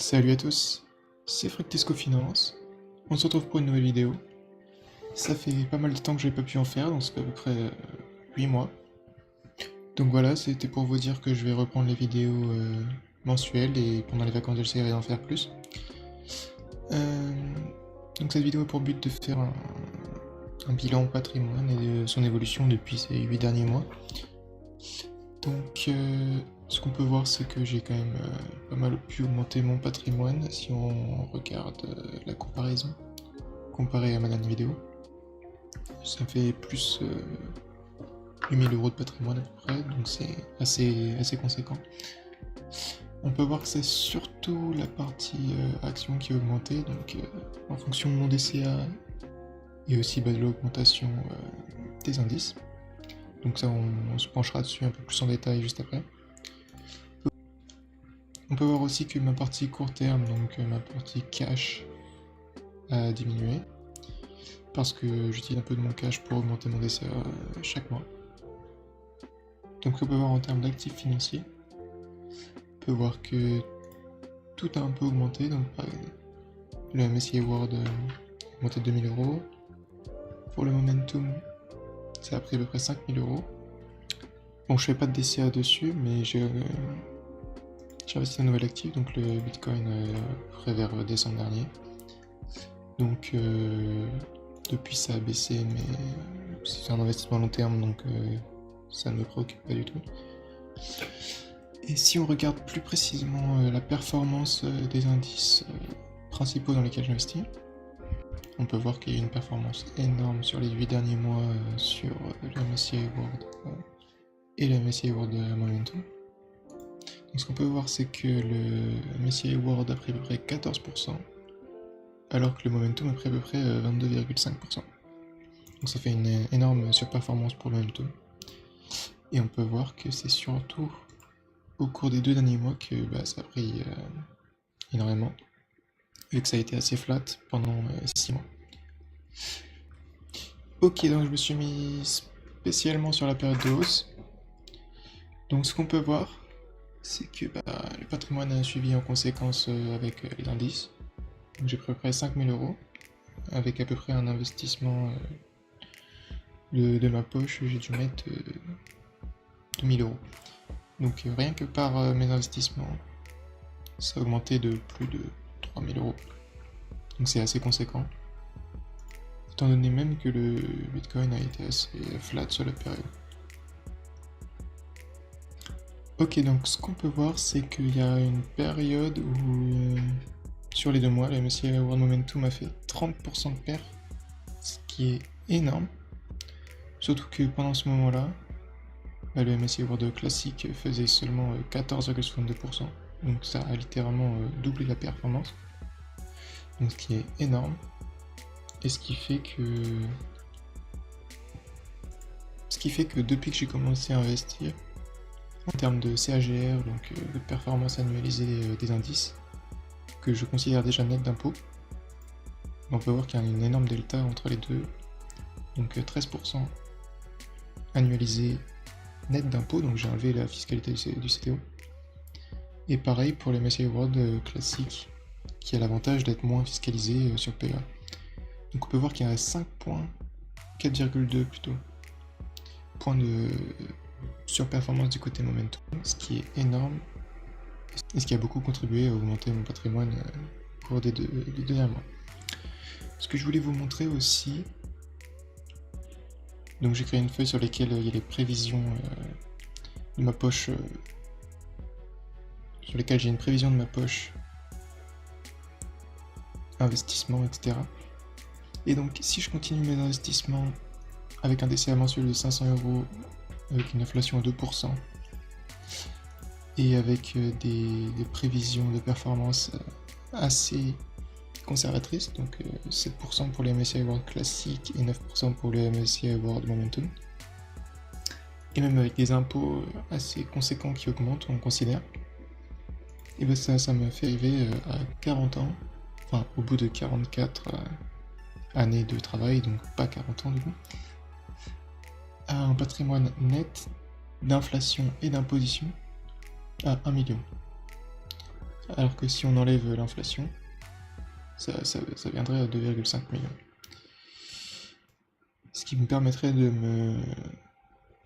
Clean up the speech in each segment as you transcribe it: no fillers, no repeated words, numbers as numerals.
Salut à tous, c'est Fructesco Finance. On se retrouve pour une nouvelle vidéo. Ça fait pas mal de temps que j'ai pas pu en faire, donc ça fait à peu près 8 mois. Donc voilà, c'était pour vous dire que je vais reprendre les vidéos mensuelles et pendant les vacances j'essaierai d'en faire plus. Euh, donc cette vidéo a pour but de faire un bilan patrimoine et de son évolution depuis ces 8 derniers mois. Donc ce qu'on peut voir c'est que j'ai quand même pas mal pu augmenter mon patrimoine si on regarde la comparaison comparé à ma dernière vidéo. Ça fait plus 8000 euros de patrimoine à peu près, donc c'est assez conséquent. On peut voir que c'est surtout la partie action qui a augmenté, donc en fonction de mon DCA et aussi de l'augmentation des indices. Donc ça on se penchera dessus un peu plus en détail juste après. On peut voir aussi que ma partie court terme, donc ma partie cash, a diminué parce que j'utilise un peu de mon cash pour augmenter mon DCA chaque mois. Donc on peut voir en termes d'actifs financiers, on peut voir que tout a un peu augmenté, donc par exemple, le MSCI World a augmenté de 2000 euros, pour le Momentum ça a pris à peu près 5000 euros. Bon, je fais pas de DCA dessus, mais j'ai investi un nouvel actif, donc le Bitcoin près vers décembre dernier. Donc depuis ça a baissé, mais c'est un investissement à long terme, donc ça ne me préoccupe pas du tout. Et si on regarde plus précisément la performance des indices principaux dans lesquels j'investis, on peut voir qu'il y a une performance énorme sur les 8 derniers mois sur le MSCI World et le MSCI World Momentum. Donc ce qu'on peut voir c'est que le MSCI World a pris à peu près 14%, alors que le Momentum a pris à peu près 22,5%. Donc ça fait une énorme surperformance pour le Momentum. Et on peut voir que c'est surtout au cours des 2 derniers mois que ça a pris énormément, vu que ça a été assez flat pendant 6 mois. Ok, donc je me suis mis spécialement sur la période de hausse. Donc ce qu'on peut voir, c'est que le patrimoine a suivi en conséquence avec les indices. Donc j'ai pris à peu près 5000 euros, avec à peu près un investissement de ma poche, j'ai dû mettre 2000 euros. Donc rien que par mes investissements, ça a augmenté de plus de 3000 euros. Donc c'est assez conséquent. Étant donné même que le Bitcoin a été assez flat sur la période. Ok, donc ce qu'on peut voir, c'est qu'il y a une période où, sur les 2 mois, le MSCI World Momentum a fait 30% de perte, ce qui est énorme. Surtout que pendant ce moment-là, le MSCI World classique faisait seulement 14,62%. Donc ça a littéralement doublé la performance. Donc ce qui est énorme. Et ce qui fait que depuis que j'ai commencé à investir, en termes de CAGR, donc de performance annualisée des indices, que je considère déjà net d'impôts, on peut voir qu'il y a une énorme delta entre les deux. Donc 13% annualisé net d'impôts, donc j'ai enlevé la fiscalité du CTO. Et pareil pour le MSCI World classique, qui a l'avantage d'être moins fiscalisé sur PEA. Donc on peut voir qu'il y a 5 points, 4,2 plutôt, points de surperformance du côté momentum, ce qui est énorme, et ce qui a beaucoup contribué à augmenter mon patrimoine au cours des deux derniers mois. Ce que je voulais vous montrer aussi, donc j'ai créé une feuille sur laquelle il y a les prévisions de ma poche, sur lesquelles j'ai une prévision de ma poche, investissement, etc. Et donc si je continue mes investissements avec un DCA mensuel de 500 euros, avec une inflation à 2%, et avec des prévisions de performance assez conservatrices, donc 7% pour les MSCI World classique et 9% pour les MSCI World Momentum, et même avec des impôts assez conséquents qui augmentent, on considère, et ça me fait arriver à 40 ans, enfin au bout de 44 années de travail, donc pas 40 ans du coup, à un patrimoine net d'inflation et d'imposition à 1 million. Alors que si on enlève l'inflation, ça viendrait à 2,5 millions. Ce qui me permettrait de me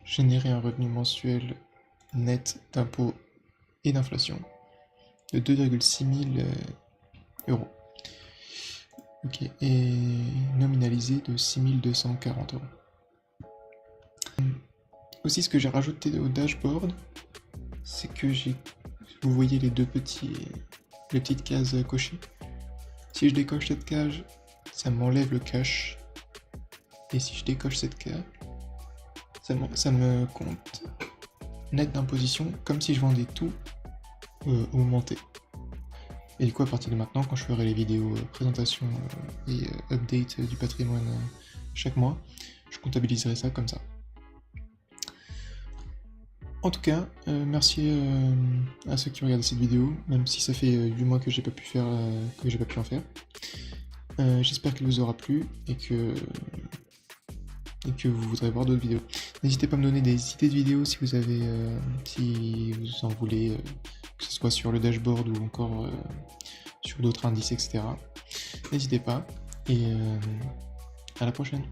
générer un revenu mensuel net d'impôts et d'inflation de 2,6 000 euros. Ok, et nominalisé de 6 240 euros. Aussi, ce que j'ai rajouté au dashboard, c'est que vous voyez les petites cases cochées. Si je décoche cette case, ça m'enlève le cash. Et si je décoche cette case, ça me compte net d'imposition comme si je vendais tout au moment T. Et du coup, à partir de maintenant, quand je ferai les vidéos présentation et update du patrimoine chaque mois, je comptabiliserai ça comme ça. En tout cas, merci à ceux qui regardent cette vidéo, même si ça fait 8 mois que j'ai pas pu en faire. J'espère qu'elle vous aura plu et que vous voudrez voir d'autres vidéos. N'hésitez pas à me donner des idées de vidéos si vous en voulez, que ce soit sur le dashboard ou encore sur d'autres indices, etc. N'hésitez pas et à la prochaine.